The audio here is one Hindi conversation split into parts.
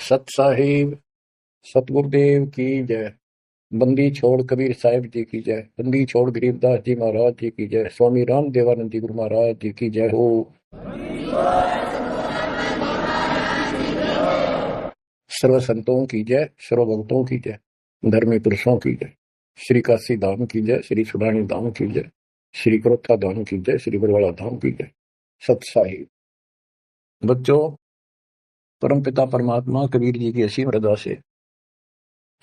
सत साहिब सतगुरुदेव की जय। बंदी छोड़ कबीर साहिब जी की जय। बंदी छोड़ गरीबदास जी महाराज जी की जय। स्वामी राम देवानंद जी गुरु महाराज जी की जय हो। सर्व संतों की जय, सर्व भक्तों की जय, धर्मी पुरुषों की जय। श्री काशी धाम की जय, श्री सुडानी धाम की जय, श्री क्रोथा धाम की जय, श्री बरवाड़ा धाम की जय। सत साहिब बच्चों, परमपिता परमात्मा कबीर जी की असीम रजा से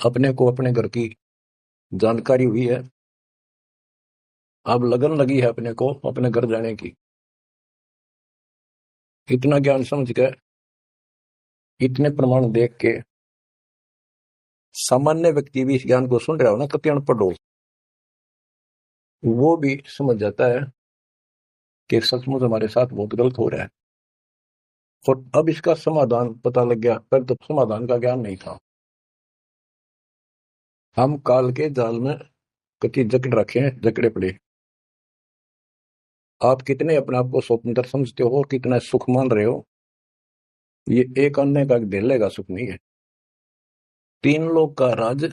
अपने को अपने घर की जानकारी हुई है। अब लगन लगी है अपने को अपने घर जाने की। इतना ज्ञान समझ के, इतने प्रमाण देख के सामान्य व्यक्ति भी इस ज्ञान को सुन रहा हो ना, कति अनपढ़ हो, वो भी समझ जाता है कि सचमुच हमारे साथ बहुत गलत हो रहा है। और अब इसका समाधान पता लग गया। पर तो समाधान का ज्ञान नहीं था। हम काल के जाल में कति जकड़ रखे हैं, जकड़े पड़े। आप कितने अपने आप को स्वतंत्र समझते हो, कितना सुख मान रहे हो, ये एक अन्य का दिले का सुख नहीं है। तीन लोग का राज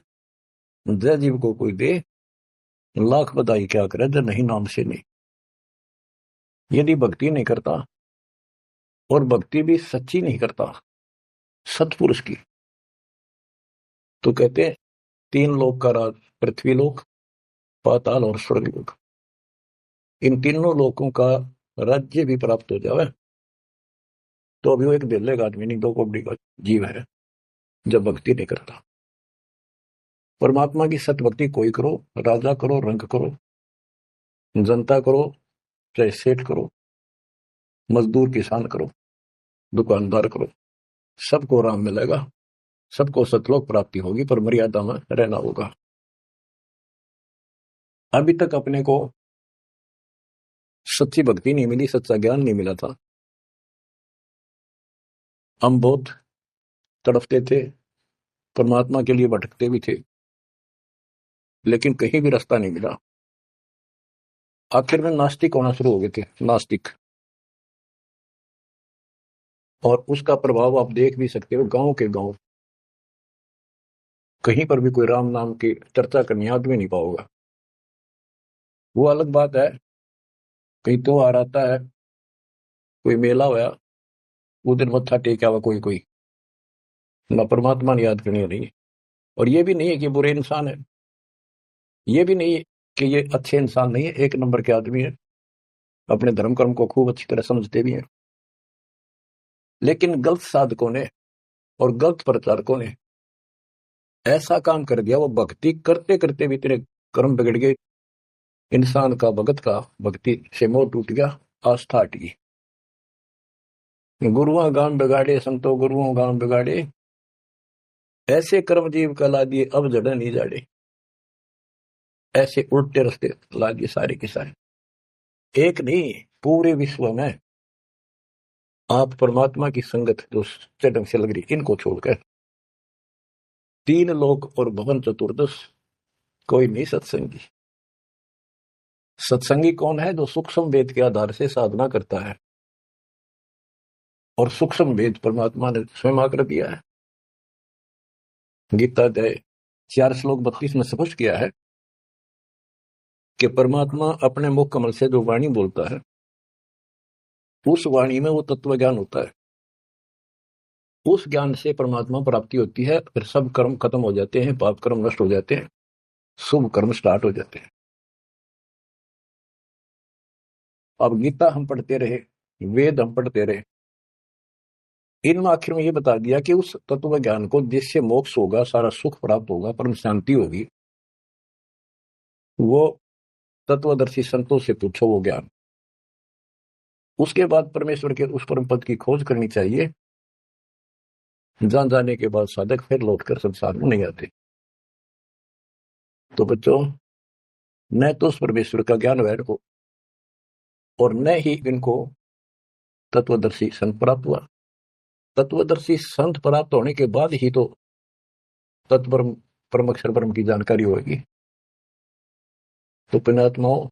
जय जीव को कोई दे, लाख बधाई क्या करे जब नहीं नाम से नहीं। यदि भक्ति नहीं करता, और भक्ति भी सच्ची नहीं करता सतपुरुष की, तो कहते तीन लोक का राज, पृथ्वी लोक, पाताल और स्वर्ग लोक, इन तीनों लोकों का राज्य भी प्राप्त हो जाए तो अभी वो एक दिल्ले का आदमी नहीं, दो कोबड़ी का जीव है जब भक्ति नहीं करता। परमात्मा की सत भक्ति कोई करो, राजा करो, रंग करो, जनता करो, चाहे सेठ करो, मजदूर किसान करो, दुकानदार करो, सबको राम मिलेगा, सबको सतलोक प्राप्ति होगी, पर मर्यादा में रहना होगा। अभी तक अपने को सच्ची भक्ति नहीं मिली, सच्चा ज्ञान नहीं मिला था। हम बहुत तड़पते थे, परमात्मा के लिए भटकते भी थे, लेकिन कहीं भी रास्ता नहीं मिला। आखिर में नास्तिक होना शुरू हो गए थे, नास्तिक। और उसका प्रभाव आप देख भी सकते हो, गांव के गांव कहीं पर भी कोई राम नाम की चर्चा करनी आदमी नहीं पाओगा। वो अलग बात है, कहीं त्योहार आता है, कोई मेला होया, वो दिन मत्था टेक आवा कोई कोई, ना परमात्मा ने याद करनी नहीं। और ये भी नहीं है कि बुरे इंसान है, ये भी नहीं है कि ये अच्छे इंसान नहीं है, एक नंबर के आदमी है, अपने धर्म कर्म को खूब अच्छी तरह समझते भी हैं। लेकिन गलत साधकों ने और गलत प्रचारकों ने ऐसा काम कर दिया, वो भक्ति करते करते भी तेरे कर्म बिगड़ गए। इंसान का भगत का भक्ति से मोह टूट गया, आस्था हट गई। गुरुओं गांव बिगाड़े, संतों गुरुओं गांव बिगाड़े, ऐसे कर्म जीव का ला दिए अब जड़ नहीं जाड़े। ऐसे उल्टे रास्ते ला दिए सारे के सारे। एक नहीं, पूरे विश्व में आप परमात्मा की संगत जो सच्चे ढंग से लग रही, इनको छोड़कर तीन लोक और भवन चतुर्दश कोई नहीं सत्संगी। सत्संगी कौन है? जो सूक्ष्म वेद के आधार से साधना करता है, और सूक्ष्म वेद परमात्मा ने स्वयं आकर दिया है। गीता अध्याय 4 श्लोक 32 में स्पष्ट किया है कि परमात्मा अपने मुख कमल से जो वाणी बोलता है, उस वाणी में वो तत्व ज्ञान होता है। उस ज्ञान से परमात्मा प्राप्ति होती है, फिर सब कर्म खत्म हो जाते हैं, पाप कर्म नष्ट हो जाते हैं, शुभ कर्म स्टार्ट हो जाते हैं। अब गीता हम पढ़ते रहे, वेद हम पढ़ते रहे, इनमें आखिर में ये बता दिया कि उस तत्व ज्ञान को जिससे मोक्ष होगा, सारा सुख प्राप्त होगा, परम शांति होगी, वो तत्वदर्शी संतों से पूछो वो ज्ञान। उसके बाद परमेश्वर के उस परम पद की खोज करनी चाहिए। जान जाने के बाद साधक फिर लौटकर संसार में नहीं आते। तो बच्चों, न तो उस परमेश्वर का ज्ञान वैर हो, और न ही इनको तत्वदर्शी संत प्राप्त हुआ। तत्वदर्शी संत प्राप्त होने के बाद ही तो तत्परम परम अक्षर ब्रह्म की जानकारी होगी। तो पुण्यात्माओं,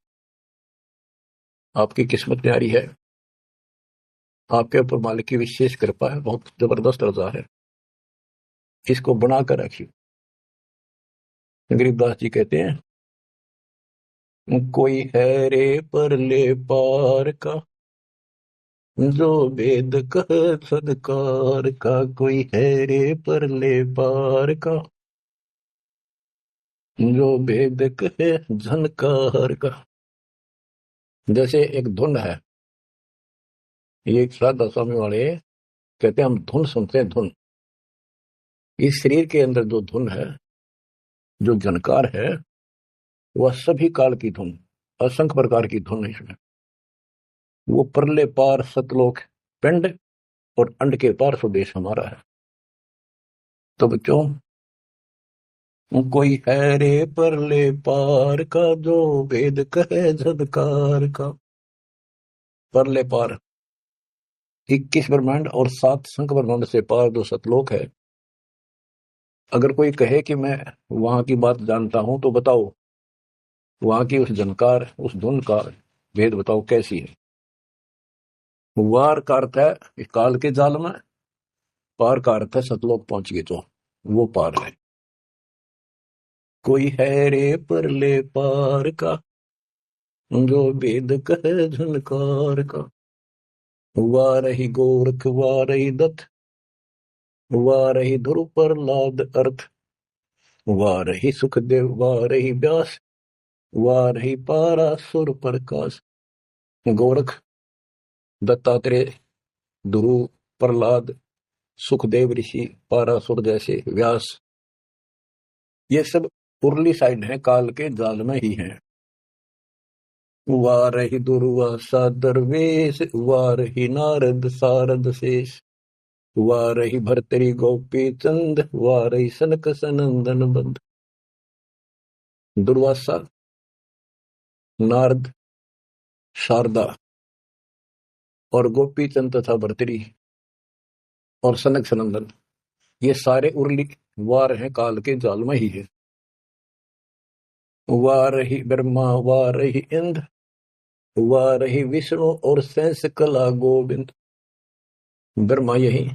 आपकी किस्मत न्यारी है, आपके ऊपर मालिक की विशेष कृपा है, बहुत जबरदस्त रजा है। इसको बना कर रखियो। गरीबदास जी कहते हैं, कोई है रे परले पार का, जो वेद कह सदकार का। कोई है रे परले पार का, जो वेद कहे झनकार का। जैसे एक धुन है, ये एक श्रद्धा स्वामी वाले कहते हैं हम धुन सुनते हैं, धुन। इस शरीर के अंदर जो धुन है, जो झनकार है, वह सभी काल की धुन, असंख्य प्रकार की धुन है इसमें। वो परले पार सतलोक पिंड और अंड के पार स्वदेश हमारा है। तो बच्चों, कोई है रे परले पार का, जो वेद कहे झनकार का। परले पार 21 ब्रह्मांड और 7 संख्य ब्रह्मांड से पार जो सतलोक है। अगर कोई कहे कि मैं वहां की बात जानता हूं, तो बताओ वहां की उस झनकार, उस धुन का भेद बताओ कैसी है। वार का अर्थ है इस काल के जाल में, पार का अर्थ है सतलोक पहुंच गए तो वो पार है। कोई है रे परले पार का, जो वेद कहे झनकार का। वारही गोरख वारही दत्त, वारही ध्रुव प्रहलाद अर्थ। वारही सुखदेव वारही व्यास, वारही पारासुर प्रकाश। गोरख, दत्तात्रेय, ध्रुव, प्रहलाद, सुखदेव ऋषि, पारासुर जैसे, व्यास, ये सब उर्ली साइड है, काल के जाल में ही है। वारही दुर्वासा दरवेश, वारही नारद सारद शेष। वारही भर्तरी गोपी चंद, वारही सनक सनंदन बंद। दुर्वासा, नारद, शारदा और गोपी चंद तथा भर्तरी और सनक सनंदन, ये सारे उर्ली वार हैं, काल के जाल में ही है। वारही ब्रह्मा वारही इंद्र, वारही विष्णु और शेष कला गोविंद। ब्रह्मा यही,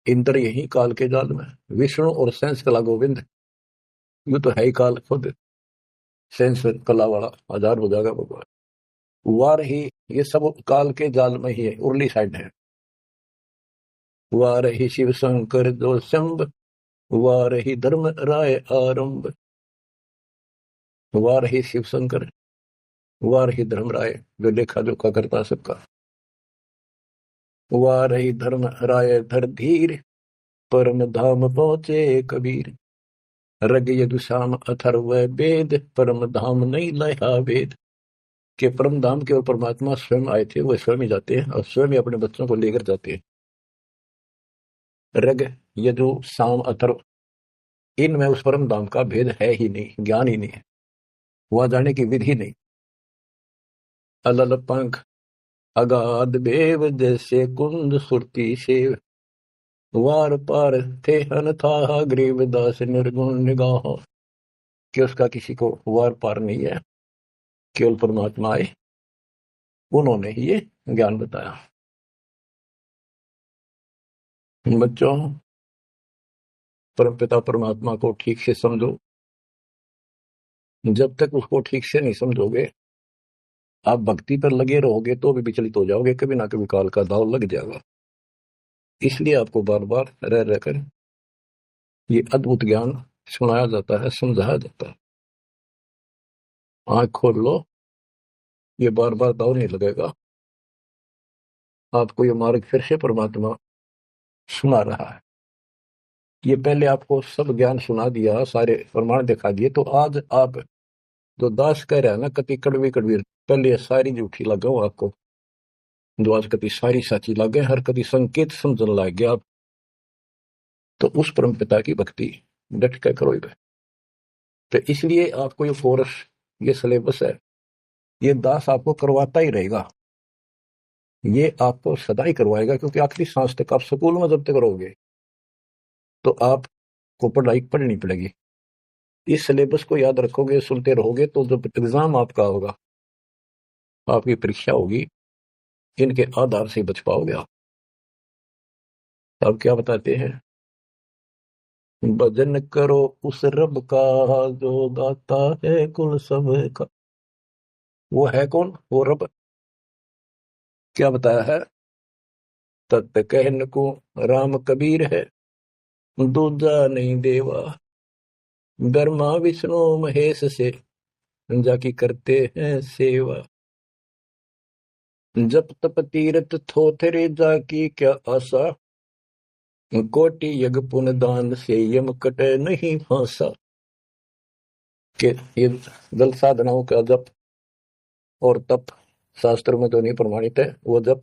इंद्र यही काल के जाल में, विष्णु और शेष कला गोविंद ये तो है ही काल खुद, शेष कला वाला हजार हो जाएगा भगवान। वार ही, ये सब काल के जाल में ही है, उर्ली साइड है। वार ही शिव शंकर जो शंभ, वार ही धर्म राय आरंभ। वार ही शिव शंकर, वार ही धर्म राय जो लेखा जोखा करता सबका। वार ही धर्म राय धर धीर, परम धाम पहुंचे कबीर। रग यदुश्याम अथर्व वेद, परम धाम नहीं लया वेद। के परम धाम के और परमात्मा स्वयं आए थे, वो स्वयं ही जाते हैं और स्वयं ही अपने बच्चों को लेकर जाते हैं। रग यदु साम अथर्व, इनमें उस परम धाम का भेद है ही नहीं, ज्ञान ही नहीं है, वहां जाने की विधि नहीं। अलल पंख अगाध बेव, जैसे कुंद सुरती सेव। वार पार थे हन था ग्रीवदास निर्गुण निगाह। कि उसका किसी को वार पार नहीं है, केवल परमात्मा आए, उन्होंने ही ये ज्ञान बताया। बच्चों, परमपिता परमात्मा को ठीक से समझो। जब तक उसको ठीक से नहीं समझोगे, आप भक्ति पर लगे रहोगे तो भी विचलित हो जाओगे, कभी ना कभी काल का दाव लग जाएगा। इसलिए आपको बार बार रह रहकर ये अद्भुत ज्ञान सुनाया जाता है, समझाया जाता है। आंख खोल लो, ये बार बार दाव नहीं लगेगा। आपको ये मार्ग फिर से परमात्मा सुना रहा है। ये पहले आपको सब ज्ञान सुना दिया, सारे प्रमाण दिखा दिए, तो आज आप जो दास कह रहे हैं ना, कति कड़वी कड़वी, पहले सारी झूठी लगा हो आपको, जो आज कति सारी साची लगे, हर कति संकेत समझने लग गया आप। तो उस परम पिता की भक्ति डट कर करो। तो इसलिए आपको ये कोर्स, ये सिलेबस है, ये दास आपको करवाता ही रहेगा, ये आपको सदा ही करवाएगा, क्योंकि आखिरी सांस तक आप स्कूल में जब तक रहोगे तो आपको पढ़ाई पढ़नी पड़ेगी। इस सिलेबस को याद रखोगे, सुनते रहोगे, तो जब एग्जाम आपका होगा, आपकी परीक्षा होगी, इनके आधार से बच पाओगे आप। अब क्या बताते हैं, भजन करो उस रब का जो दाता है कुल सब का। वो है कौन वो रब? क्या बताया है? तत् कहन को राम कबीर है, दूजा नहीं देवा। ब्रह्मा विष्णु महेश से जाकी करते हैं सेवा। जप तप तीरथ थोथरे जाकी क्या आशा, कोटि यज्ञ पुण्य दान से यम कटे नहीं फांसा। कि ये जल साधनाओं का जप और तप शास्त्र में तो नहीं प्रमाणित है। वो जप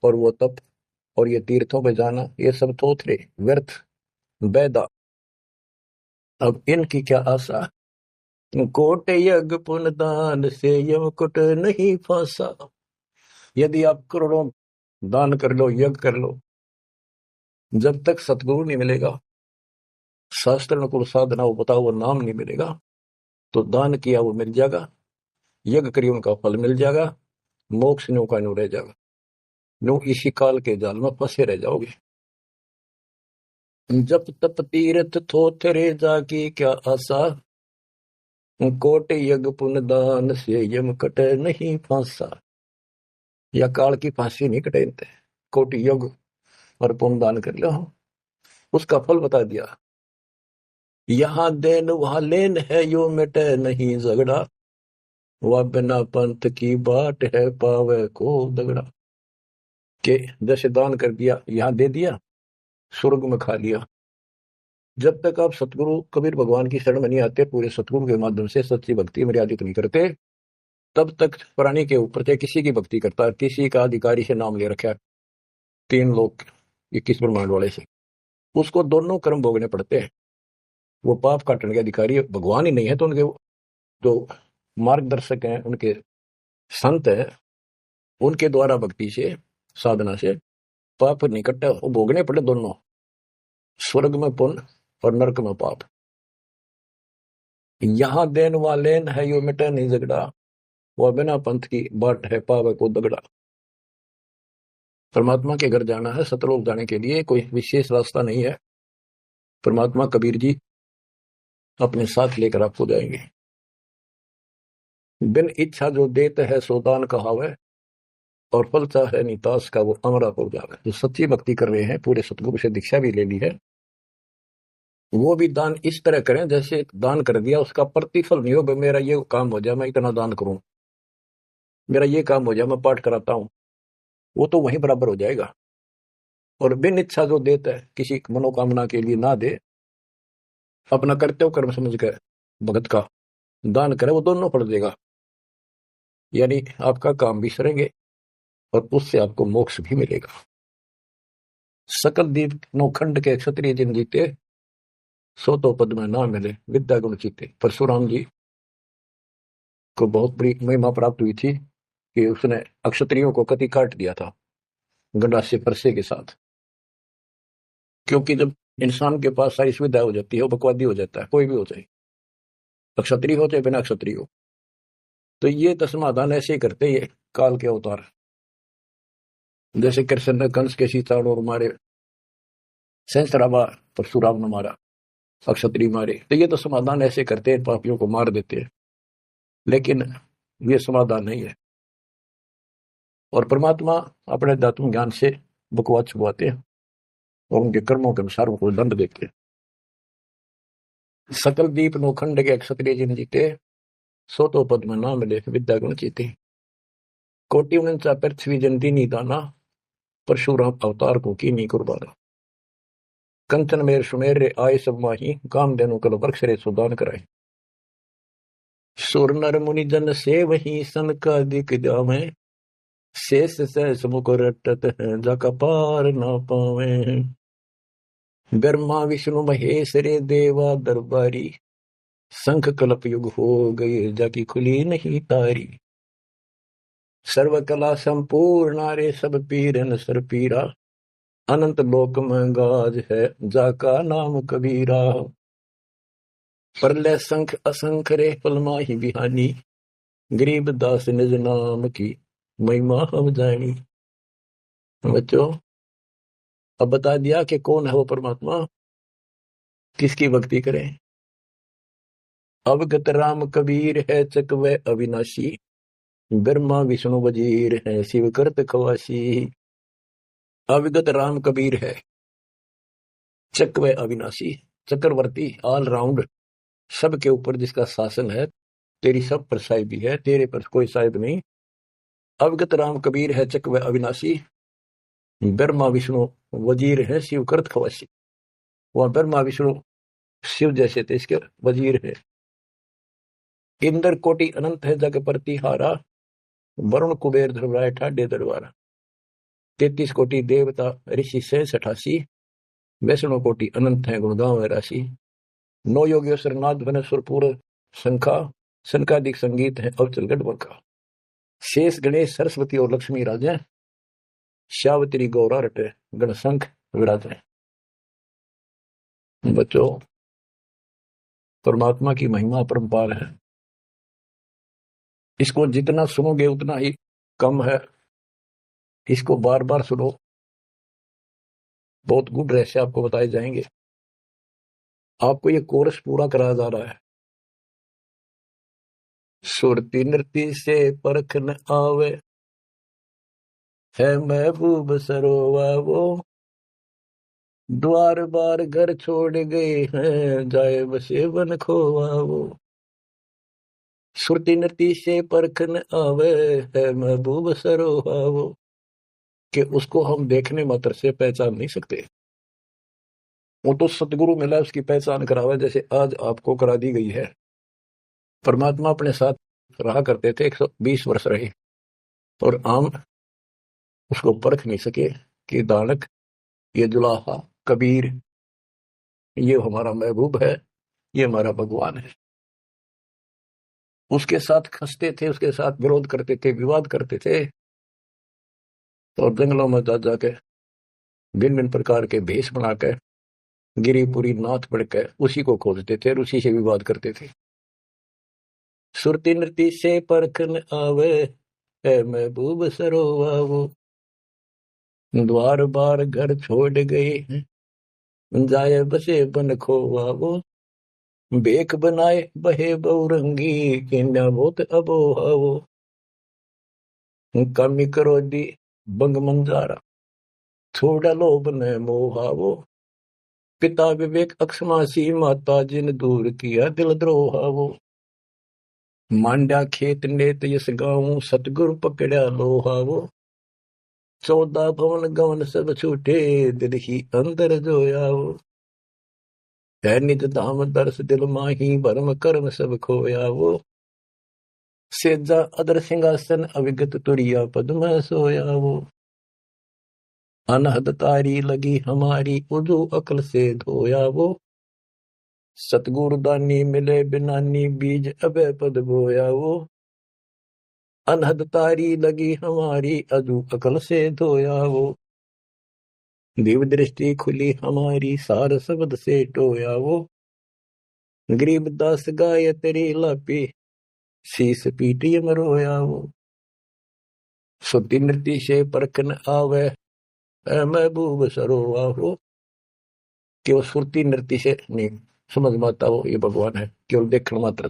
और वो तप और ये तीर्थों पे जाना, ये सब थोथरे व्यर्थ बैदा। अब इनकी क्या आशा? कोट यज्ञ पुण्य दान से यम कुट नहीं फांसा। यदि आप करोड़ों दान कर लो, यज्ञ कर लो, जब तक सतगुरु नहीं मिलेगा, शास्त्र अनुकूल साधना वो बताओ वो नाम नहीं मिलेगा, तो दान किया वो मिल जाएगा, यज्ञ करिए उनका फल मिल जाएगा, मोक्ष न्यू का न्यू रह जाएगा। न्यू इसी काल के जाल में फंसे रह जाओगे। जप तप तीर्थ थोथरे जाकी क्या आशा, कोट यज्ञ पुण्य दान से यम कटे नहीं फांसा। या काल की फांसी नहीं कटे, कोटि यज्ञ और पुण्य दान कर लो, उसका फल बता दिया। यहाँ देन वहां लेन है, यो मिटे नहीं झगड़ा, वह बिना पंथ की बाट है पावे को दगड़ा। के जैसे दान कर दिया, यहाँ दे दिया, स्वर्ग में खा लिया। जब तक आप सतगुरु कबीर भगवान की शरण में नहीं आते, पूरे सतगुरु के माध्यम से सच्ची भक्ति मर्यादित नहीं करते, तब तक प्राणी के ऊपर चाहे किसी की भक्ति करता है, किसी का अधिकारी से नाम ले रखा है, 3 लोग 21 ब्रह्मांड वाले से, उसको दोनों कर्म भोगने पड़ते हैं। वो पाप काटने के अधिकारी भगवान ही नहीं है, तो उनके जो मार्गदर्शक हैं, उनके संत हैं, उनके द्वारा भक्ति से साधना से पाप नहीं कटे, वो भोगने पड़े दोनों, स्वर्ग में पुण्य और नरक में पाप। यहाँ देन वालेन है, यो मिटे नहीं झगड़ा, वह बिना पंथ की बाट है पावे को दगड़ा। परमात्मा के घर जाना है, सतलोक जाने के लिए कोई विशेष रास्ता नहीं है। परमात्मा कबीर जी अपने साथ लेकर आपको जाएंगे। बिन इच्छा जो देते है सोदान कहावे, और फल चाहे नितास का वो अमरा हो जावे। जो सच्ची भक्ति कर रहे हैं, पूरे सतगुरु से दीक्षा भी ले ली है, वो भी दान इस तरह करें जैसे दान कर दिया उसका प्रतिफल नहीं हो। मेरा ये काम हो जाए, मैं इतना दान करूं, मेरा ये काम हो जाए, मैं पाठ कराता हूं, वो तो वहीं बराबर हो जाएगा। और बिन इच्छा जो देता है, किसी मनोकामना के लिए ना दे, अपना कर्तव्य कर्म समझ कर भगत का दान करे, वो दोनों फल देगा। यानी आपका काम भी सरेंगे और उससे आपको मोक्ष भी मिलेगा। सकल दीप नौखंड के क्षत्रिय जिन जीते, सो तो पद में ना मिले विद्या गुण जीते। परशुराम जी को बहुत बड़ी महिमा प्राप्त हुई थी कि उसने अक्षत्रियों को कति काट दिया था गंडासे परसे के साथ। क्योंकि जब इंसान के पास सारी सुविधा हो जाती है, वो बकवादी हो जाता है, कोई भी हो जाए, क्षत्रिय हो चाहे बिना क्षत्रिय हो। तो ये तो समाधान ऐसे ही करते ये काल के अवतार। जैसे कृष्ण ने कंस के सीताड़ और मारे, सहस्त्रावा परशुराम ने मारा, अक्षत्रिय मारे, तो ये तो समाधान ऐसे करते हैं, पापियों को मार देते हैं। लेकिन ये समाधान नहीं है। और परमात्मा अपने अध्यात्म ज्ञान से बकवाद छुपाते हैं और उनके कर्मों के अनुसार उनको दंड देते हैं। सकल दीप नौखंड के क्षत्रिय जिन जीते, सो तो पद में ना मिले विद्या गुण जीते। कोटि उनचा पृथ्वी जंती नी दाना, परशुराम अवतार को की नी कुर्बाना। कंचन मेर सुमेर रे आय सब माही, काम देनु कल वृक्ष रे सुदान कराए। सुर नर मुनि जन से वही सन का दिख जावे, शेष सहस मुख रटत है जाका पार ना पावे। ब्रह्मा विष्णु महेश रे देवा दरबारी, शंख कल्प युग हो गए जाकी खुली नहीं तारी। सर्व कला संपूर्ण रे सब पीरन सर पीरा, अनंत लोक में गाज है जाका नाम कबीरा। प्रलय संख असंख रे फलमाही बिहानी, गरीब दास निज नाम की महिमा हम जानी। बच्चों, अब बता दिया कि कौन है वो परमात्मा। किसकी भक्ति करें? अवगत राम कबीर है चकवे अविनाशी, ब्रह्मा विष्णु वजीर है शिव करत खवासी। अविगत राम कबीर है चकवे अविनाशी, चक्रवर्ती ऑलराउंड, सबके ऊपर जिसका शासन है, तेरी सब पर साहिब भी है, तेरे पर कोई साहिब नहीं। अवगत राम कबीर है चकवे अविनाशी, ब्रह्मा विष्णु वजीर है शिव करत खवासी। वह ब्रह्मा विष्णु शिव जैसे थे, इसके वजीर है। इंद्र कोटि अनंत है जग प्रतिहारा, वरुण कुबेर ध्रुवराय ठाडे दरबारा। 33 कोटि देवता ऋषि से 88, वैष्णव कोटि अनंत है गुणगांव राशि। 9 योगेश्वर नाथ बने सुरपुर शंखा, शंखादिक संगीत है अवचल गढ़ का। शेष गणेश सरस्वती और लक्ष्मी राजे, श्यावत्री गौरा रटे गणशंख विराजे। बच्चों, परमात्मा की महिमा परंपार है, इसको जितना सुनोगे उतना ही कम है। इसको बार बार सुनो, बहुत गुड रहस्य आपको बताए जाएंगे। आपको ये कोर्स पूरा कराया जा रहा है। सुरती नृत्य से परख न आवे, है महबूब सरोवा वो, द्वार बार घर छोड़ गए हैं, जाए बसे बन खोवा वो। सुरती नृत्य से परख न आवे, है महबूब सरोवा वो, कि उसको हम देखने मात्र से पहचान नहीं सकते। वो तो सतगुरु मिला उसकी पहचान करावे, जैसे आज आपको करा दी गई है। परमात्मा अपने साथ रहा करते थे, 120 वर्ष रहे, और आम उसको परख नहीं सके कि दानक, ये जुलाहा, कबीर, ये हमारा महबूब है, ये हमारा भगवान है। उसके साथ खसते थे, उसके साथ विरोध करते थे, विवाद करते थे, और जंगलों में जा जाके भिन्न भिन्न प्रकार के भेष बनाकर गिरिपुरी नाथ पढ़कर उसी को खोजते थे और उसी से विवाद करते थे। सुरती नृत्य से परख न आवे, है महबूब सरोवा वो, द्वार बार घर छोड़ गए हैं, जाए बसे बन खोवा वो। बेक बनाए बहे बहुरंगी, किन्या बहुत अबोहा वो। कमी करो दी बंग मंजारा, थोड़ा लोभ न मोहा वो। पिता विवेक अक्षमासी, माता जिन दूर किया दिल द्रोहा वो। मांड्या खेत नेत यस गाऊं, सतगुरु पकड़ा लोहा वो। 14 भवन गवन सब छूटे, दिल ही अंदर जोया वो। है निज धाम दर्श दिल माही, भरम कर्म सब खोया वो। सेजा अदर सिंहासन, अविगत तुरिया पद में सोया वो। अनहद तारी लगी हमारी, उजू अकल से धोया वो। सतगुरु दानी मिले बिनानी, बीज अभय पद बोया वो। अनहद तारी लगी हमारी, अजू अकल से धोया वो। दिव्य दृष्टि खुली हमारी, सार शब्द से टोया वो। गरीब दास गाय तेरी लापी, शीस पीटी मरोया वो। सुती नृत्य से परखन आवे, महबूब सरोवा हो। केवल सुरती नृत्य से नहीं समझ में आता वो ये भगवान है, केवल देखने मात्र।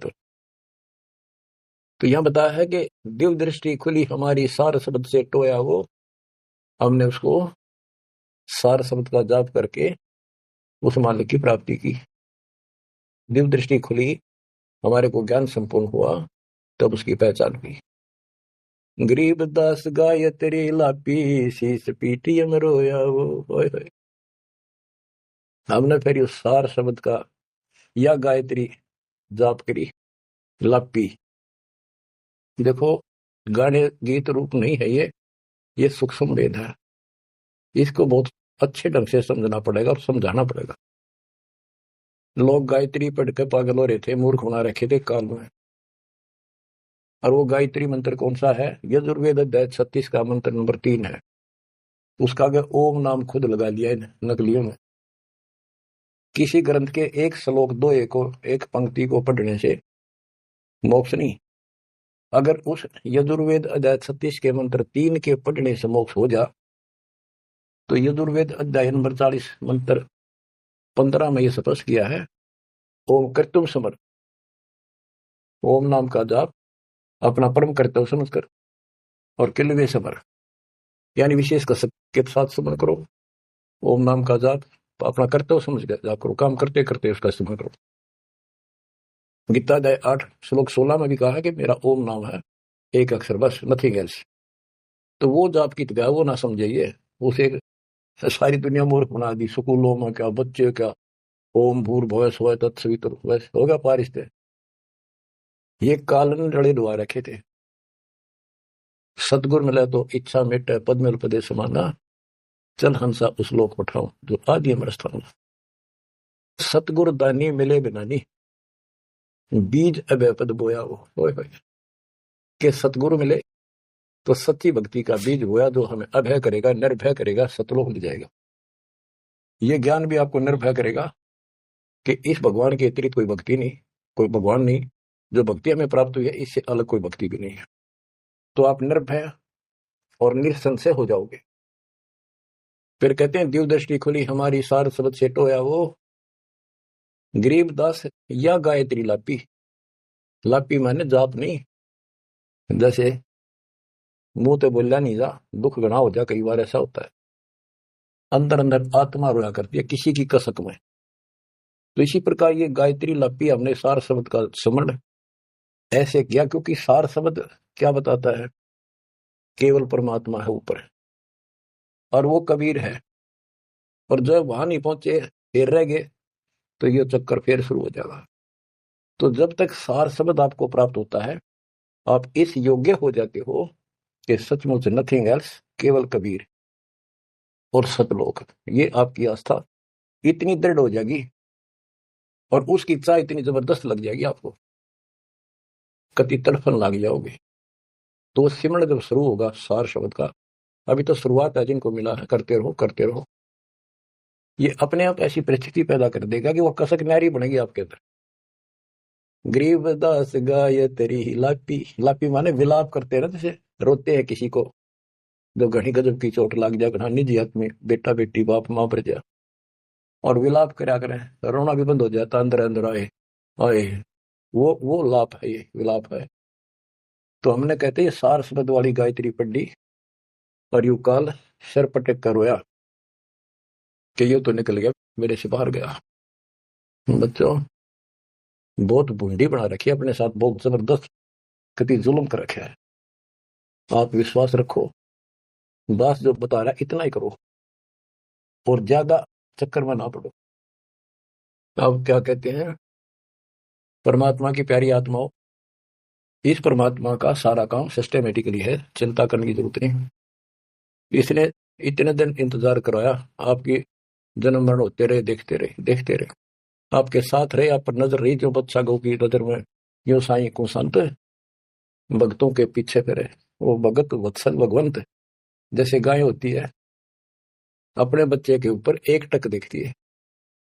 तो यहां बताया है कि दिव्य दृष्टि खुली हमारी, सार शब्द से टोया वो। हमने उसको सार शब्द का जाप करके उस मालिक की प्राप्ति की। दिव्य दृष्टि खुली, हमारे को ज्ञान संपूर्ण हुआ, तब उसकी पहचान हुई। गरीब दास गाय तेरी लापी, शीस पीटी रोया वो। होय होय। हमने फिर उस सार शब्द का या गायत्री जाप करी, लापी। देखो, गाने गीत रूप नहीं है ये सूक्ष्म वेद है। इसको बहुत अच्छे ढंग से समझना पड़ेगा और समझाना पड़ेगा। लोग गायत्री पढ़ के पागल हो रहे थे, मूर्ख बना रखे थे काल में। और वो गायत्री मंत्र कौन सा है? यजुर्वेद अध्याय 36 का मंत्र नंबर 3 है। उसका आगे ओम नाम खुद लगा लिया है नकलियों में। किसी ग्रंथ के एक श्लोक दो एक पंक्ति को पढ़ने से मोक्ष नहीं। अगर उस यजुर्वेद अध्याय 36 के मंत्र 3 के पढ़ने से मोक्ष हो जा, तो यजुर्वेद अध्याय नंबर 40 मंत्र 15 में ये स्पष्ट किया है, ओम कर्तुम समर, ओम नाम का जाप अपना परम कर्तव्य समझकर और किलवे समर यानी विशेष कसक के साथ समझ करो। ओम नाम का जाप अपना कर्तव्य समझ कर जाप करो, काम करते करते उसका समझ करो। गीता अध्याय 8 श्लोक 16 में भी कहा है कि मेरा ओम नाम है, एक अक्षर बस, नथिंग एल्स। तो वो जाप की तरह वो ना समझिए, उसे सारी दुनिया मूर्ख बना दी, स्कूलों में क्या, बच्चे क्या, ओम भूर्भुवः स्वः तत्सवितुर्वरेण्यं हो गया पारिस्ते। ये कालन रड़े डुआ रखे थे। सतगुर मिले तो इच्छा मिटे, पद मिल पदे समाना, चल हंसा उस लोक पठाऊं जो आदि अमर स्थान। सतगुर दानी मिले बिना नहीं, बीज अभय पद बोया वो होए होए। के सतगुरु मिले तो सच्ची भक्ति का बीज बोया जो हमें अभय करेगा, निर्भय करेगा, सतलोक मिल जाएगा। ये ज्ञान भी आपको निर्भय करेगा कि इस भगवान के अतिरिक्त कोई भक्ति नहीं, कोई भगवान नहीं। जो भक्ति हमें प्राप्त हुई है इससे अलग कोई भक्ति भी नहीं है। तो आप निर्भय और निसंशय हो जाओगे। फिर कहते हैं दिव्य दृष्टि खुली हमारी, सार शब्द से टोया वो, गरीबदास या गायत्री लापी। लापी माने जाप नहीं, जैसे मुंह तो बोला नहीं जा, दुख गणा हो जा, कई बार ऐसा होता है, अंदर अंदर आत्मा रोया करती है किसी की कसक में। तो इसी प्रकार ये गायत्री लापी हमने सार शब्द का समरण ऐसे किया, क्योंकि सार शब्द क्या बताता है, केवल परमात्मा है ऊपर, और वो कबीर है। और जब वहां नहीं पहुंचे, फिर रह गए, तो ये चक्कर फिर शुरू हो जाएगा। तो जब तक सार शब्द आपको प्राप्त होता है, आप इस योग्य हो जाते हो कि सचमुच नथिंग एल्स, केवल कबीर और सतलोक। ये आपकी आस्था इतनी दृढ़ हो जाएगी और उसकी इच्छा इतनी जबरदस्त लग जाएगी, आपको कति तड़फन लग जाओगे। तो सिमरण जब शुरू होगा सार शब्द का, अभी तो शुरुआत है, जिनको मिला है करते रहो करते रहो, ये अपने आप ऐसी परिस्थिति पैदा कर देगा कि वो कसक नारी बनेगी आपके अंदर। गरीबदास गाय तेरी लापी, लापी माने विलाप करते हैं, जैसे रोते हैं किसी को जब घनी गजब की चोट लग जाए, घना निजी आदमी, बेटा बेटी बाप माँ पर जा, और विलाप करा करें, रोना भी बंद हो जाता, अंदर अंदर आए आए, वो लाप है, ये विलाप है। तो हमने कहते हैं सार शब्द वाली गायत्री पढ़ी और यू काल सर पटक कर रोया कि ये तो निकल गया, मेरे से बाहर गया। बच्चों बहुत बूंदी बना रखी है अपने साथ, बहुत जबरदस्त कति जुल्म कर रखा है। आप विश्वास रखो, दास जो बता रहा है इतना ही करो और ज्यादा चक्कर में ना पड़ो। अब क्या कहते हैं, परमात्मा की प्यारी आत्माओं, इस परमात्मा का सारा काम सिस्टमेटिकली है, चिंता करने की जरूरत नहीं। इसने इतने दिन इंतजार कराया, आपकी जन्म मरण होते रहे, देखते रहे देखते रहे, आपके साथ रहे, आप पर नजर रही, जो बच्चा गौ की नजर में यो साई को संत भक्तों के पीछे फिरे। वो भगत वत्सल भगवंत, जैसे गाय होती है अपने बच्चे के ऊपर एक टक देखती है,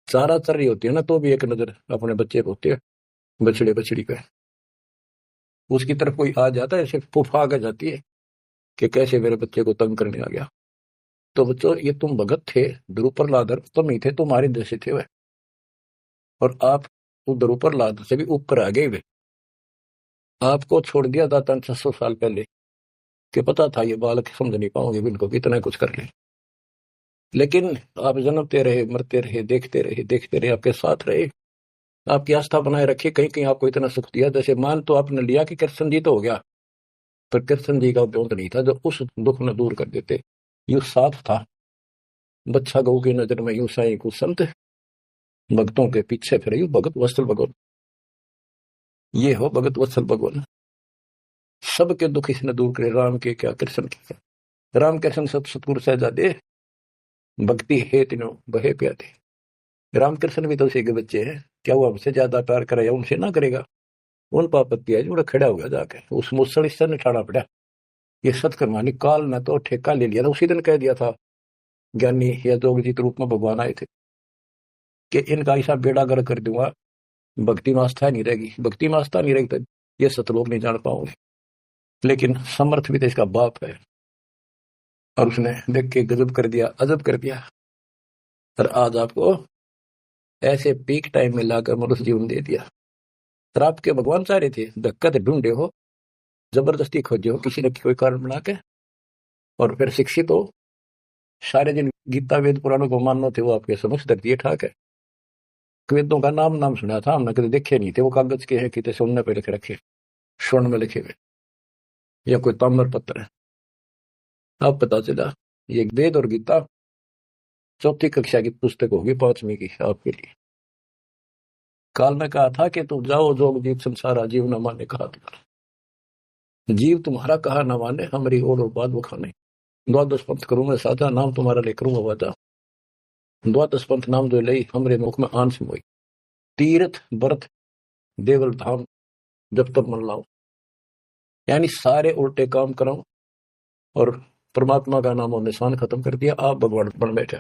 चारा चर रही होती है ना, तो भी एक नजर अपने बच्चे पे होती है, बछड़े बछड़ी पे। उसकी तरफ कोई आ जाता है, ऐसे फुफा आ जाती है कि कैसे मेरे बच्चे को तंग करने आ गया। तो बच्चों ये तुम भगत थे, ध्रुव लादर तुम ही थे, तुम्हारे जैसे थे वह, और आप उस ध्रुव लादर से भी ऊपर आ गए वे। आपको छोड़ दिया था 600 साल पहले, कि पता था ये बालक समझ नहीं पाओगे बिल्कुल, कितना कुछ कर ले, लेकिन आप जन्मते रहे, मरते रहे, देखते रहे, आपके साथ रहे, आपकी आस्था बनाए रखी, कहीं कहीं आपको इतना सुख दिया। जैसे मान तो आपने लिया कि कृष्ण जी तो हो गया, पर कृष्ण जी का उपयोग नहीं था जो उस दुख न दूर कर देते। यू साथ था, बच्चा गऊ की नजर में यूं साई को संत भक्तों के पीछे फिरे, यू भगत वत्सल भगवान। ये हो भगत वत्सल भगवान, सबके दुख इसने दूर करे, राम के क्या कृष्ण के क्या। राम कृष्ण सब सतगुरु सहजादे, भक्ति है तीनों बहे प्यादे। रामकृष्ण भी तो उसी के बच्चे हैं, क्या वो हमसे ज्यादा प्यार करेगा, उनसे ना करेगा। उन पापत्ती है जो खड़ा हुआ जाके उस मुसल से निठाना पड़ा। ये सत्कर्मा निकाल न तो ठेका ले लिया था, उसी दिन कह दिया था ज्ञानी या जोगजीत रूप में भगवान आए थे कि इनका ऐसा बेड़ा गर्क कर दूंगा, भक्ति में आस्था नहीं रहेगी, भक्ति में आस्था नहीं रहेगी तो ये सतलोक नहीं जान पाओगे। लेकिन समर्थ भी तो इसका बाप है, और उसने देख के गजब कर दिया, अजब कर दिया। और आज आपको ऐसे पीक टाइम में लाकर मनुष्य जीवन दे दिया। तर आपके भगवान चाह रहे थे, धक्का तो ढूंढे हो, जबरदस्ती खोजे हो किसी न कोई कारण बना के, और फिर शिक्षित हो, सारे जिन गीता वेद पुराणों को मानो थे वो आपके समक्ष धर दिए ठाक है। वेदों का नाम नाम सुना था हमने, कभी देखे नहीं थे, वो कागज के हैं कि सोने पे लिखे रखे, स्वर्ण में लिखे हुए, या कोई ताम्र पत्र है। अब पता चला ये वेद और गीता चौथी कक्षा की पुस्तक होगी, 5वीं की आपके लिए। काल में कहा था कि तुम जाओ जोग जीव संसारा, जीव न माने कहा तुम्हारा, जीव तुम्हारा कहा न माने, हमारी और बात वो खाने। द्वादश पंथ करूं मैं साधा, नाम तुम्हारा ले करूंगा वादा, द्वादश पंथ नाम जो लई, हमरे मुख में आन मोई, तीर्थ व्रत देवल धाम जब तक मन लाओ। यानी सारे उल्टे काम कराऊं और परमात्मा का नाम और निशान खत्म कर दिया, आप भगवान बन बैठे।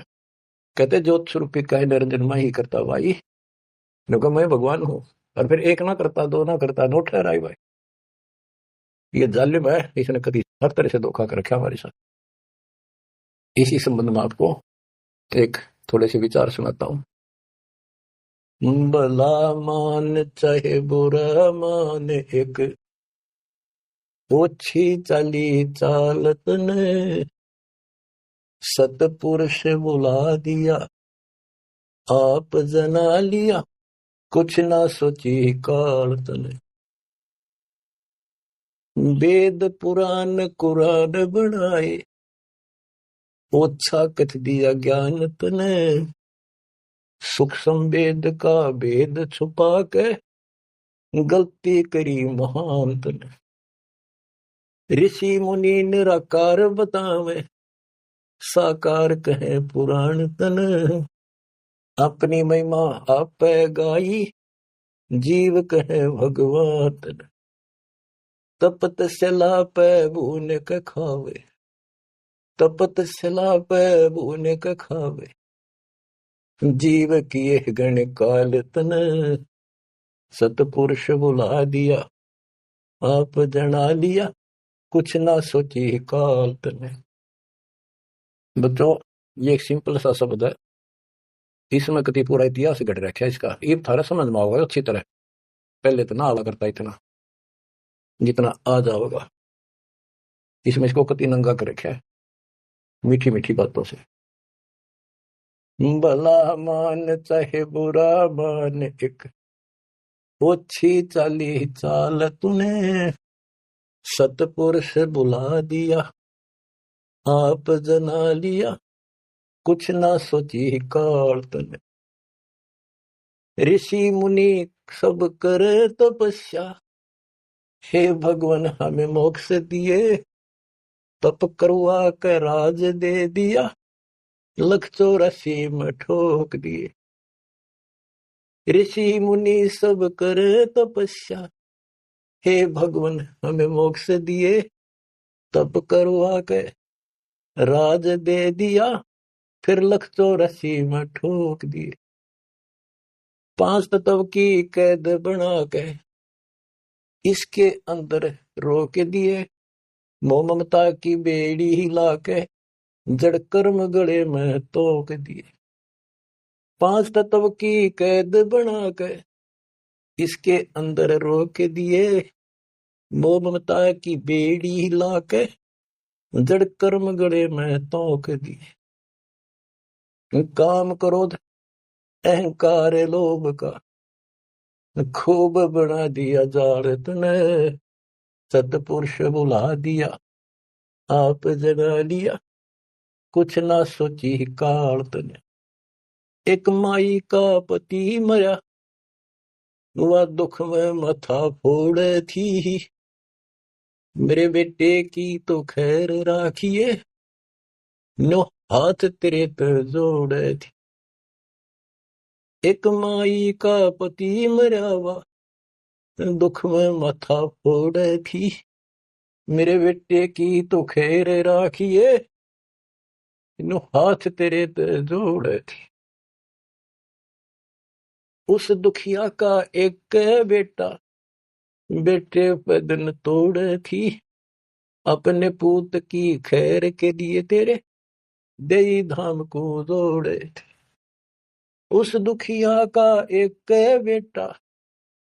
कहते ज्योत स्वरूपी कहे निरंजन मैं ही करता भाई, क्योंकि मैं भगवान हूं। और फिर एक ना करता, दो ना करता, नो ठहराई भाई। ये जालिम है, इसने कभी हर तरह से धोखा कर रखा हमारे साथ। इसी संबंध में आपको एक थोड़े से विचार सुनाता हूं। भला मान चाहे बुरा मान, एक ओछी चाली चालत ने, सतपुरुष बुला दिया आप जना लिया, कुछ ना सोची काल तने। वेद पुराण कुरान बनाए, ओछा कथ दिया ज्ञान तने, सूक्ष्म वेद का भेद छुपा के, गलती करी महान तने। ऋषि मुनि निराकार बतावे, साकार कहे पुराण तन, अपनी महिमा आप गाई, जीव कहे भगवान तन। तपत सला पे भून के खावे, तपत सला पे भून के खावे, जीव किए गण काल तन, सतपुरुष बुला दिया आप जना लिया, कुछ ना सोची काल तन। बच्चों, ये एक सिंपल सा शब्द है, इसमें कति पूरा इतिहास घट रखा है इसका, ये थारा समझ में आओगे अच्छी तरह। पहले तो ना आवा करता इतना जितना आ जाओगा। इसमें इसको कति नंगा कर रखा है मीठी मीठी बातों से। भला मान चाहे बुरा मान, एक ओछी चाली चाल तूने, सतपुरुष बुला दिया आप जना लिया, कुछ ना सोची काल तने। ऋषि मुनि सब करे तपस्या, हे भगवान हमें मोक्ष दिए, तप करवा के राज दे दिया, 184 में ठोक दिए। ऋषि मुनि सब करे तपस्या, हे भगवान हमें मोक्ष दिए, तप करवा के राज दे दिया, फिर 184 में ठोक दिए। 5 तत्व की कैद बना के इसके अंदर रोक दिए, मोह ममता की बेड़ी हिला के जड़ कर्म गले में तोक दिए। 5 तत्व की कैद बना के इसके अंदर रोक दिए, मोह ममता की बेड़ी हिला के जड़ कर्म गले में तोक दिए। काम क्रोध अहंकार लोभ का खूब बना दिया जाल तूने, सतपुरुष बुला दिया आप जगा लिया, कुछ ना सोची काल तने। एक माई का पति मरा, वह दुख में माथा फोड़े थी, मेरे बेटे की तो खैर राखिए, नो हाथ तेरे पे जोड़े थी। एक माई का पति मरा, वह दुख में माथा फोड़े थी, मेरे बेटे की तो खैर राखिए, नो हाथ तेरे पे जोड़े थी। उस दुखिया का एक बेटा, बेटे पे दिन तोड़े थी, अपने पूत की खैर के लिए तेरे दई धाम को जोड़े थे। उस दुखिया का एक बेटा,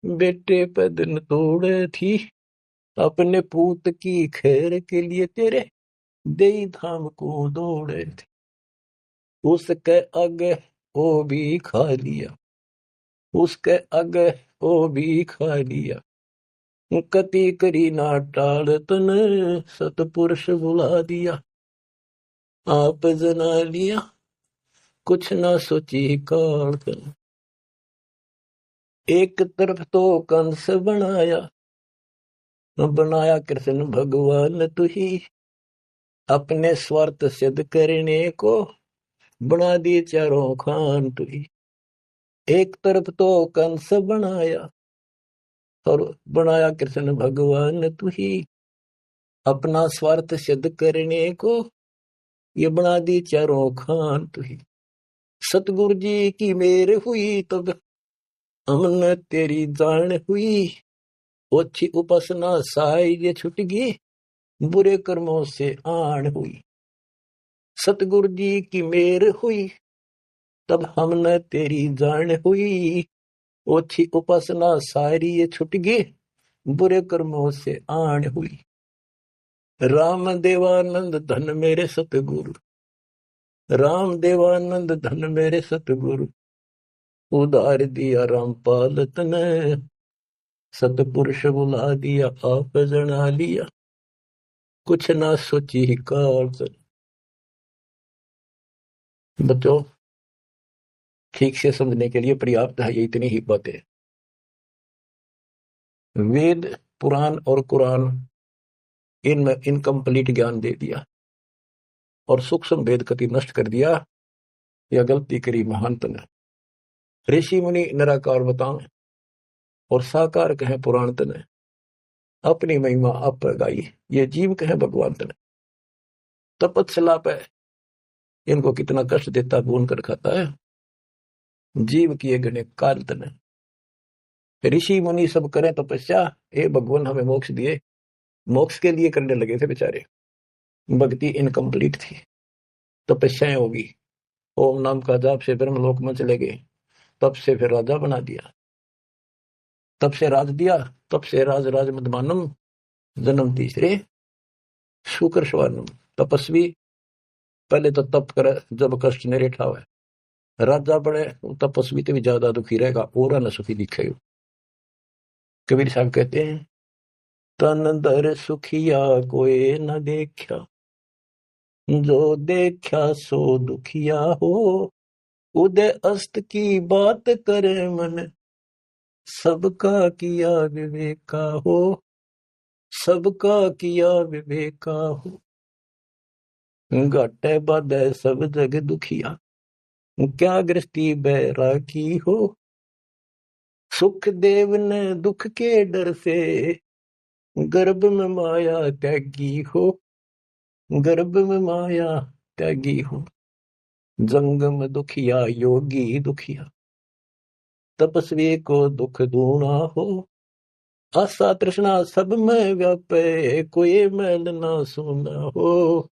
बेटे पे दिन तोड़े थी, अपने पूत की खैर के लिए तेरे दे धाम को दौड़े थे। उसके आगे वो भी खा लिया, उसके आगे वो भी खा लिया, कति करी ना टाल तन, सतपुरुष बुला दिया। आप जना लिया कुछ ना सोची काल तन। एक तरफ तो कंस बनाया, बनाया कृष्ण भगवान तू ही, अपने स्वार्थ सिद्ध करने को बना दी चारों खान तू ही। एक तरफ तो कंस बनाया और बनाया कृष्ण भगवान तू ही, अपना स्वार्थ सिद्ध करने को ये बना दी चारों खान तू ही। सतगुरु जी की मेर हुई तब हमने तेरी जान हुई, ओछी उपासना साई ये छुट गई, बुरे कर्मों से आन हुई। सतगुरु जी की मेर हुई तब हमने तेरी जान हुई, ओछी उपासना सारी ये छुट गई, बुरे कर्मों से आन हुई। राम देवानंद धन मेरे सतगुरु, राम देवानंद धन मेरे सतगुरु, उधार दिया रामपाल तने, सतपुरुष बुला दिया आप जना लिया, कुछ ना सोची काल तन। बच्चों, ठीक से समझने के लिए पर्याप्त है ये इतनी ही बातें। वेद, पुराण और कुरान इनमें इनकम्प्लीट ज्ञान दे दिया और सूक्ष्म भेद कति नष्ट कर दिया, यह गलती करी महांत ने। ऋषि मुनि निराकार बताएं और साकार कहे पुराण तने, अपनी महिमा आप गाई, ये जीव कहे भगवान तने। तपस्या पे इनको कितना कष्ट देता, भून कर खाता है, जीव किए गणे काल तने। ऋषि मुनि सब करें तपस्या, हे भगवान हमें मोक्ष दिए, मोक्ष के लिए करने लगे थे बेचारे, भक्ति इनकम्प्लीट थी, तपस्याएं होगी, ओम नाम का जाप से ब्रह्मलोक में चले गए, तब से फिर राजा बना दिया, तब से राज दिया, तब से राज राज मदमानम, जन्म तीसरे शुक्र स्वानम। तपस्वी पहले तो तप करे जब कष्ट ने रेठा हुआ, राजा बड़े तपस्वी तो भी ज्यादा दुखी रहेगा और न सुखी दिखेगा। कबीर साहब कहते हैं, तन दर सुखिया कोई न देखा, जो देखा सो दुखिया हो, उदय अस्त की बात करे मन, सबका किया विवेका हो, सबका किया विवेका हो। घाटे बाधे सब जग दुखिया, क्या गृहस्थी बैरागी हो, सुख देव ने दुख के डर से, गर्भ में माया त्यागी हो, गर्भ में माया त्यागी हो। जंगम दुखिया योगी दुखिया, तपस्वी को दुख दूना हो, आशा तृष्णा सब में व्यापे, कोई मैल ना सुना हो,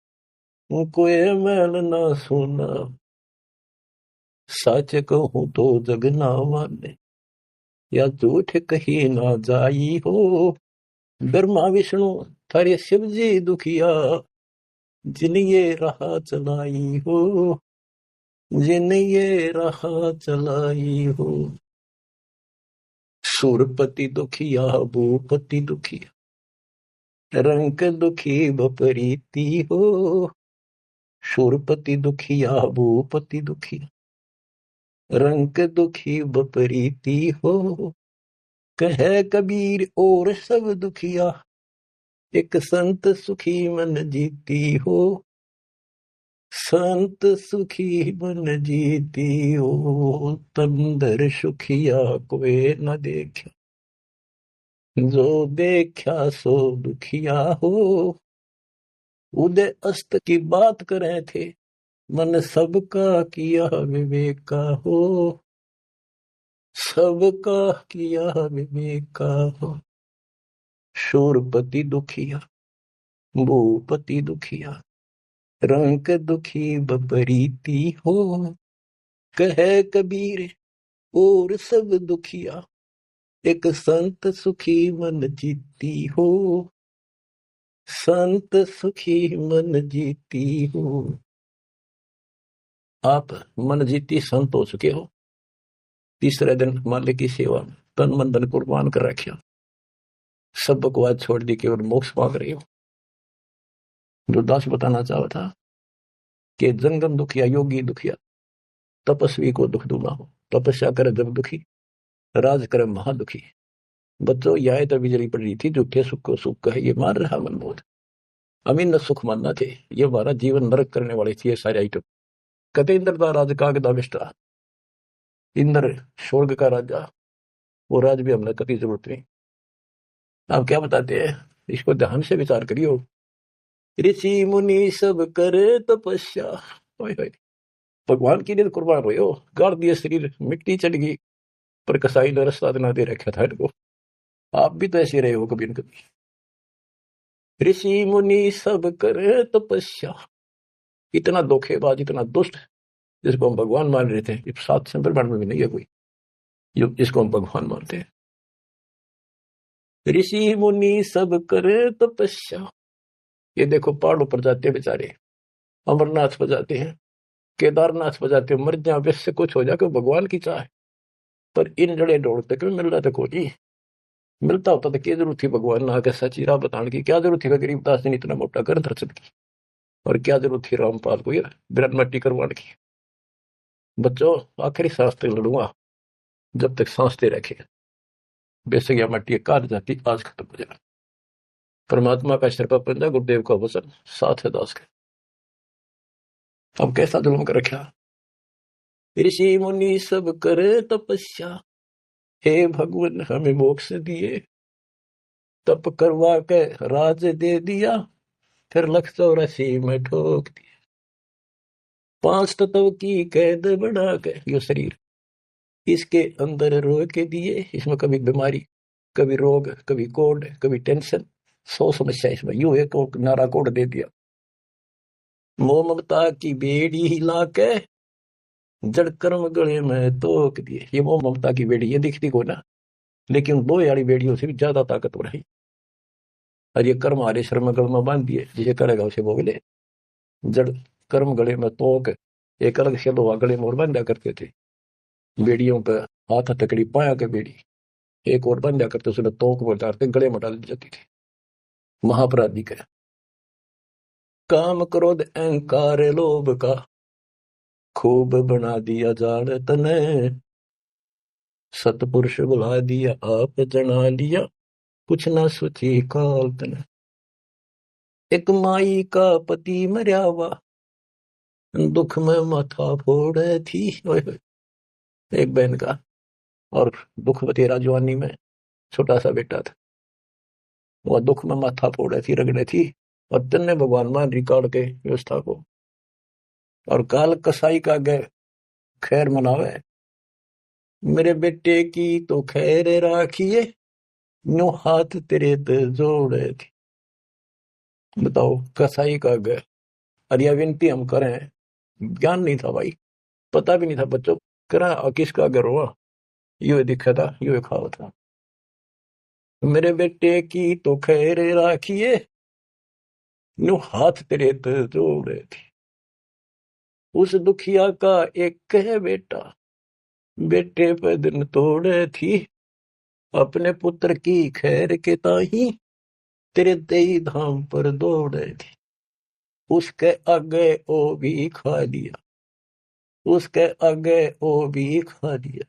कोई मैल ना सुना। सच कहूं तो जग ना माने, या झूठ कही ना जाई हो, ब्रह्मा विष्णु थारे शिव जी दुखिया, जिन ये राह चलाई हो, जिन ये राह चलाई हो। सुरपति दुखिया भूपति दुखिया, रंक दुखी बपरीती हो, सुरपति दुखिया भूपति दुखिया, रंक दुखी बपरीती हो। कहे कबीर और सब दुखिया, एक संत सुखी मन जीती हो, संत सुखी मन जीती हो। तंदर सुखिया कोई न देखा, जो देखा सो दुखिया हो, उदय अस्त की बात करे थे, मन सबका किया विवेका हो, सबका किया विवेका हो। शूरपति दुखिया भूपति दुखिया, रंक दुखी बपरीती हो, कहे कबीर और सब दुखिया, एक संत सुखी मन जीती हो, संत सुखी मन जीती हो। आप मन जीती संत हो चुके हो, तीसरे दिन मालिक की सेवा में तन मन धन कुर्बान कर रखा, सब बकवास छोड़ दी, केवल मोक्ष मांग रही हो। जो दास बताना चाहा था कि जंगम दुखिया योगी दुखिया, तपस्वी को दुख दूना हो, तपस्या करे जब दुखी, राज करे महादुखी। बच्चों यह तो बिजली पड़ रही थी, झूठे सुख को सुख कहे ये मान रहा मन बोध, अमीन न सुख मानना थे, ये हमारा जीवन नरक करने वाली थी ये सारे आइटम। कहते इंद्र का राज कागदा बिष्टा, इंद्र स्वर्ग का राजा, वो राज भी हमने कभी जरूरत नहीं। आप क्या बताते हैं, इसको ध्यान से विचार करियो। ऋषि मुनि सब करे तपस्या, भगवान की लिए कुर्बान हुए हो, गाड़ दिए शरीर, मिट्टी चढ़ गई, पर कसाई ने रास्ता ना दे रखा था इनको। आप भी तो ऐसे रहे हो कभी न कभी। ऋषि मुनि सब करे तपस्या, इतना धोखेबाज, इतना दुष्ट, जिसको हम भगवान मान रहे थे, इस 7 से ब्रह्मांड में भी नहीं है कोई जिसको हम भगवान मानते हैं। ऋषि मुनि सब करे तपस्या, ये देखो पहाड़ों पर जाते हैं बेचारे, अमरनाथ पर जाते हैं, केदारनाथ पर जाते हैं, मर जाए वैसे कुछ हो जाए भगवान की चाह, पर इन जड़े ढोड़ते क्यों मिल रहा था कोई, मिलता होता तो क्या जरूरत थी भगवान ना के सच्ची राह बताने की, क्या जरूरत थी गरीबदास ने इतना मोटा कर दर्शन की, और क्या जरूरत थी रामपाल को ये बिरन मट्टी करवाने की। बच्चों आखिरी सांस तक लड़ूंगा, जब तक सांसते रखे, बेशक यह मट्टी काट जाती आज खत्म हो जाए। परमात्मा का शर्पा पंजा, गुरुदेव का वचन साथ है दास के। अब कैसा जुल्म कर रखा, ऋषि मुनि सब करे तपस्या, हे भगवान हमें मोक्ष दिए, तप करवा के राज दे दिया, फिर 184 में ठोक दिया। 5 तत्व की कैद बना के यो शरीर इसके अंदर रोक के दिए, इसमें कभी बीमारी, कभी रोग, कभी कोड, कभी टेंशन, 100 समस्या इसमें, यूं एक नारा कोड दे दिया। मोह ममता की बेड़ी हिला के जड़ कर्म गले में तोक दिए। ये मोह ममता की बेड़ी, ये दिखती को ना, लेकिन 2 यारी बेड़ियों से भी ज्यादा ताकतवर है। और ये कर्म हमारे शर्म गल में बांध दिए, जिसे करेगा उसे भोग ले। जड़ कर्म गले में तोक, एक अलग से लोहा गले में और बांधा करते थे, बेड़ियों पर हाथ हथकड़ी पाया के बेड़ी, एक और बांधा करते, उसने तोक में डालते गले में डाल दी जाती थी। महापराधी का काम क्रोध अहंकार लोभ का खूब बना दिया जाड़ तने, सतपुरुष बुला दिया आप जना लिया, कुछ ना सोची काल तने। एक माई का पति मर्यावा, दुख में माथा फोड़े थी, एक बहन का, और दुख में तेरा जवानी में छोटा सा बेटा था, वह दुख में माथा फोड़े थी, रगड़े थी, और तन्ने भगवान मान रिकॉर्ड के व्यवस्था को, और काल कसाई का गए खैर मनावे, मेरे बेटे की तो खैर राखिए, नो हाथ तेरे ते जोड़े थी। बताओ कसाई का गए, और यह विनती हम करें, ज्ञान नहीं था भाई, पता भी नहीं था बच्चों, करा किसका घर हुआ, यो दिखा था, यो खावा था, मेरे बेटे की तो खैर राखिए, नो हाथ तेरे ते जोड़े थी। उस दुखिया का एक है बेटा, बेटे पे दिन तोड़े थी, अपने पुत्र की खैर के ताही, तेरे देई धाम पर दौड़े थी। उसके आगे ओ भी खा लिया, उसके आगे ओ भी खा लिया,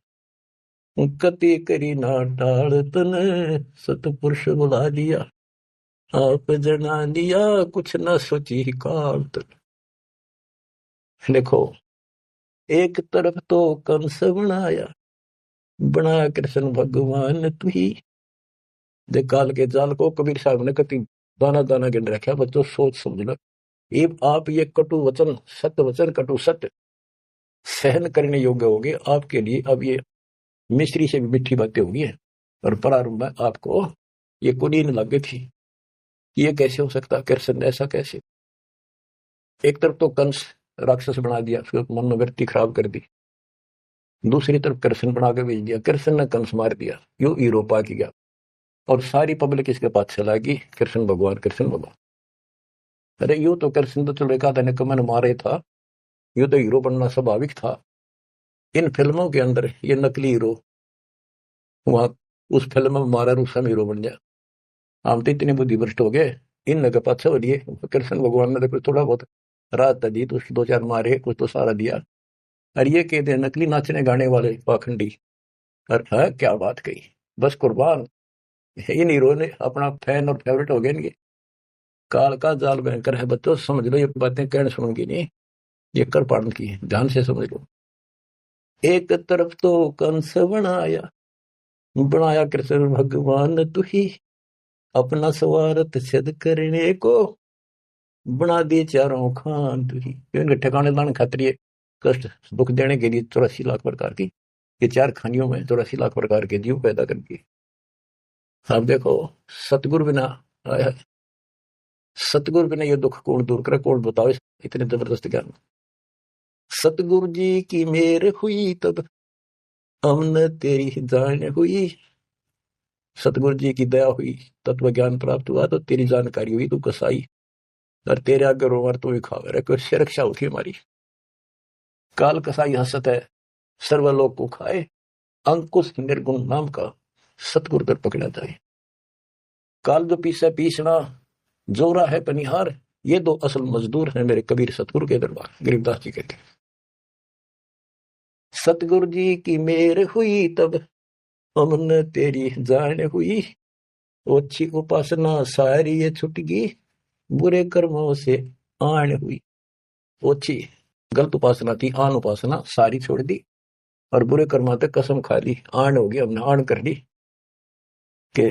कति करी ना टाल तने, सतपुरुष बुला लिया आप जना लिया, कुछ ना सोची काल तने। देखो एक तरफ तो कंस बनाया, बना कृष्ण भगवान तू ही, देख काल के जाल को कबीर साहब ने कति दाना दाना गिन रखा, बच्चों सोच समझना। ये आप ये कटु वचन, सत्य वचन, कटु सत्य सहन करने योग्य होगे आपके लिए, अब ये मिश्री से भी मीठी बातें होगी हैं, और प्रारंभ में आपको ये कुलीन लग थी, ये कैसे हो सकता कृष्ण ऐसा कैसे। एक तरफ तो कंस राक्षस बना दिया, उसके मन में वृत्ति खराब कर दी, दूसरी तरफ कृष्ण बना के भेज दिया, कृष्ण ने कंस मार दिया, यो हीरो पा गया और सारी पब्लिक इसके पास चला गई, कृष्ण भगवान कृष्ण भगवान। अरे यूं तो कृष्ण तो चलो एक आधा ने कमन मारे था, यूं तो हीरो बनना स्वाभाविक था। इन फिल्मों के अंदर ये नकली हीरो वहां उस फिल्म में मारा रूसम हीरो बन गया। हम तो इतने बुद्धि भ्रष्ट हो गए, इन लगे पाछे हो लिए। कृष्ण भगवान ने तो थोड़ा बहुत रात दी तो उसकी दो चार मारे, कुछ तो सारा दिया। और ये कहते हैं नकली नाचने गाने वाले पाखंडी। और है क्या बात कही, बस कुर्बान। इन हीरो ने अपना फैन और फेवरेट हो गए इनके। काल का जाल भयंकर है बच्चों, समझ लो ये बातें कहने सुनूंगी नहीं, ये कर पाड़न की है, ध्यान से समझ लो। एक तरफ तो कंस बनाया, बनाया कृष्ण भगवान तू ही, अपना स्वार्थ सिद्ध करने को बना दिए चारों खान तू ही। इनके ठिकाने लाने खातिर ये कष्ट दुख देने के लिए 84 लाख प्रकार की, ये चार खानियों में 84 लाख प्रकार के जीव पैदा करके। आप देखो सतगुरु बिना आया, सतगुरु बिना ये दुख कौन दूर करे, कौन बताओ इतने जबरदस्त ज्ञान। सतगुरु जी की मेहर हुई तब हमने तेरी जान हुई, सतगुरु जी की दया हुई, तत्व ज्ञान प्राप्त हुआ तो तेरी जानकारी हुई, तू कसाई और तेरे आगे रोवर तू ही खावे रे, कोई सुरक्षा उठी हमारी। काल कसाई हसत है सर्वलोक को खाए, अंकुश निर्गुण नाम का सतगुरु पर पकड़ा जाए। काल जो पीसे पीसना, जोरा है पनिहार, ये दो असल मजदूर हैं मेरे कबीर सतगुरु के दरबार। गरीबदास जी कहते हैं सतगुरु जी की मेहर हुई तब हमने तेरी जान हुई, ओछी उपासना सारी ये छुट गई, बुरे कर्मों से आन हुई। ओछी गलत उपासना थी, आन उपासना सारी छोड़ दी और बुरे कर्मा तक कसम खा ली, आन हो गई, हमने आन कर ली के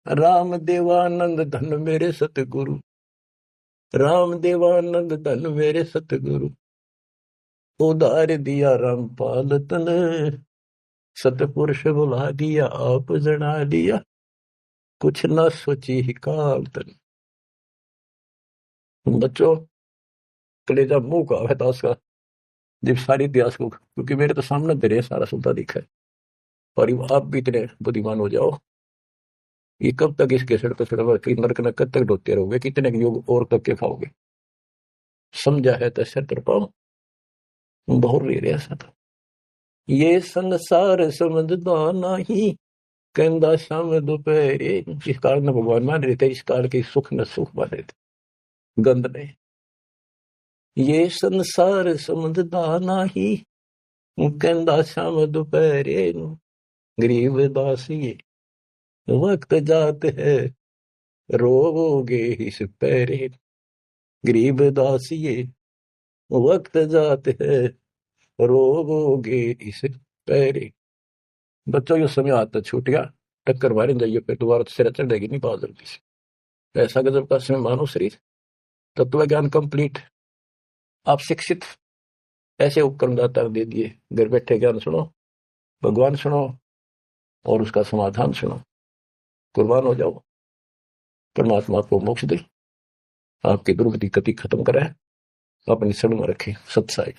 राम देवानंद धन मेरे सतगुरु, राम देवानंद धन मेरे सतगुरु, उधार दिया रामपाल तन, सतपुरुष बुला दिया आप जना दिया, कुछ न सोची ही काल तन। बच्चों कलेजा मुंह का है दास का, जब सारी इतिहास को, क्योंकि मेरे तो सामने दे रहे सारा सुनता दिखा है। और आप भी इतने बुद्धिमान हो जाओ, ये कब तक इसके सड़ पे सड़ नरक न कब तक ढोते रहोगे, कितने युग और तक के खाओगे। समझा है तो सर तर पाओ बहुत ले रहे ऐसा था। ये संसार समझदा नहीं, कहंदा शाम दोपहरे, जिस काल में भगवान मान रहे थे, इस काल के सुख न सुख मान रहे थे गंद ने। ये संसार समझदा नहीं, कहंदा शाम दोपहरे, गरीब दासी वक्त जात है रोगे इस पैरे, गरीब दासी वक्त जात है रोगे इस पैरे। बच्चों ये समय आता छूट गया, टक्कर मारे जाइए फिर दोबारा सिर चढ़ जाएगी नहीं बहुत जल्दी से। ऐसा गजब का समय मानो शरीर, तत्व ज्ञान कंप्लीट, आप शिक्षित, ऐसे उपकरण दाता दे दिए, घर बैठे ज्ञान सुनो, भगवान सुनो और उसका समाधान सुनो, कुर्बान हो जाओ, परमात्मा आपको मोक्ष दे, आपकी दुर्गति कति खत्म करे, अपनी शरण में रखे। सत्साई।